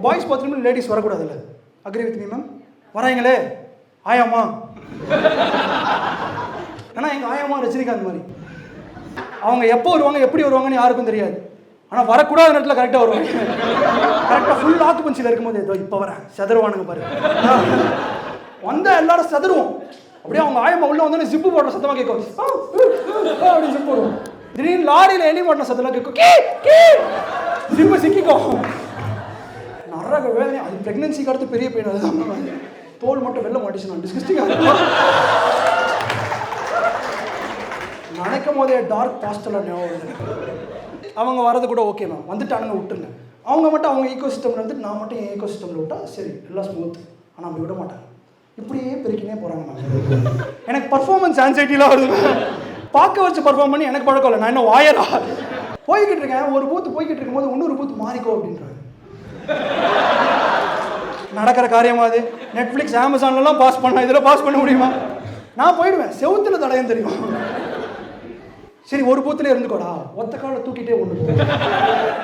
Boys பாத்ரூமில் ladies வரக்கூடாதுல்ல. Agree with me ma'am? வராங்களே ஆயாமா. ஆனால் எங்கள் ஆயாமா ரஜினிகாந்த் மாதிரி. அவங்க எப்போ வருவாங்க எப்படி வருவாங்கன்னு யாருக்கும் தெரியாது. ஆனால் வரக்கூடாத நேரத்தில் கரெக்டாக வருவாங்க. கரெக்டாக ஃபுல் ஆக்குபன்சியில் இருக்கும்போது ஏதோ இப்போ வரேன் செதருவானுங்க பாரு. வந்தால் எல்லாரும் செதருவோம். அப்படியே அவங்க ஆயமா உள்ள வந்தோடனே ஜிப்பு போடுற சத்தமாக கேட்கும். அப்படின்னு ஜிப்பு போடுவோம். திடீர்னு லாரியில் எலி மாட்டின சத்தம்லாம் கேட்கும். ஜிப்பு சிக்கிக்கும். நிறைய வேதனை. அது ப்ரெக்னன்சிக்கு அடுத்து பெரிய பெயின். அதுதான் தோல் மட்டும் வெளில மாட்டிச்சு. நான் டிஸ்கஸ்டிங்காக நினைக்கும் போதே டார்க் பாஸ்டெல்லாம் ஞாபகம். அவங்க வரது கூட ஓகே மேம், வந்துட்டானுங்க விட்டுருங்க. அவங்க மட்டும் அவங்க ஈகோ சிஸ்டமில் வந்துட்டு நான் மட்டும் என் ஈகோ சிஸ்டமில் விட்டால் சரி எல்லாம் ஸ்மூத். ஆனால் அப்படி விட மாட்டாங்க. இப்படியே பெருக்கினே போகிறாங்க மேம். எனக்கு பர்ஃபார்மன்ஸ் ஆன்சைட்டிலாம் வருது. பார்க்க வச்சு பர்ஃபார்ம் பண்ணி எனக்கு பழக்கம் இல்லை. நான் என்ன வாயரா போய்கிட்டு இருக்கேன். ஒரு பூத்து போய்கிட்டு இருக்கும்போது இன்னொரு பூத்து மாறிக்கோ அப்படின்றாங்க. நடக்கிற காரியமா அது? நெட்ஃப்ளிக்ஸ் அமேசான்லாம் பாஸ் பண்ண இதில் பாஸ் பண்ண முடியுமா? நான் போயிடுவேன். செவுத்துல தடையும் தெரியும். சரி ஒரு பூத்துல இருந்துக்கோடா. ஒத்த காலை தூக்கிட்டே ஒன்று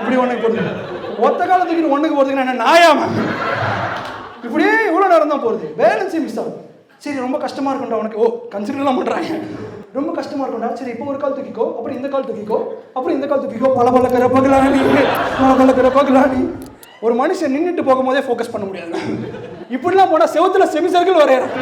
இப்படி ஒன்றுக்கு போடுது. ஒத்த காலை தூக்கிட்டு ஒன்றுக்கு போகிறதுக்கு என்ன நாயாம? இப்படியே இவ்வளோ நேரம் தான் போகுது. பேலன்ஸே மிஸ் ஆகும். சரி ரொம்ப கஷ்டமாக இருக்கும்டா உனக்கு. ஓ கன்சிடர்லாம் பண்ணுறாங்க. ரொம்ப கஷ்டமாக இருக்கும்டா. சரி இப்போ ஒரு கால் தூக்கிக்கோ, அப்புறம் இந்த கால் தூக்கிக்கோ, அப்புறம் இந்த கால் தூக்கிக்கோ. பல பகலானி ஒரு மனுஷன் நின்றுட்டு போகும்போதே ஃபோக்கஸ் பண்ண முடியாது. இப்படிலாம் போனால் செவுத்துல செமி சர்க்கிள் வரையறேன்.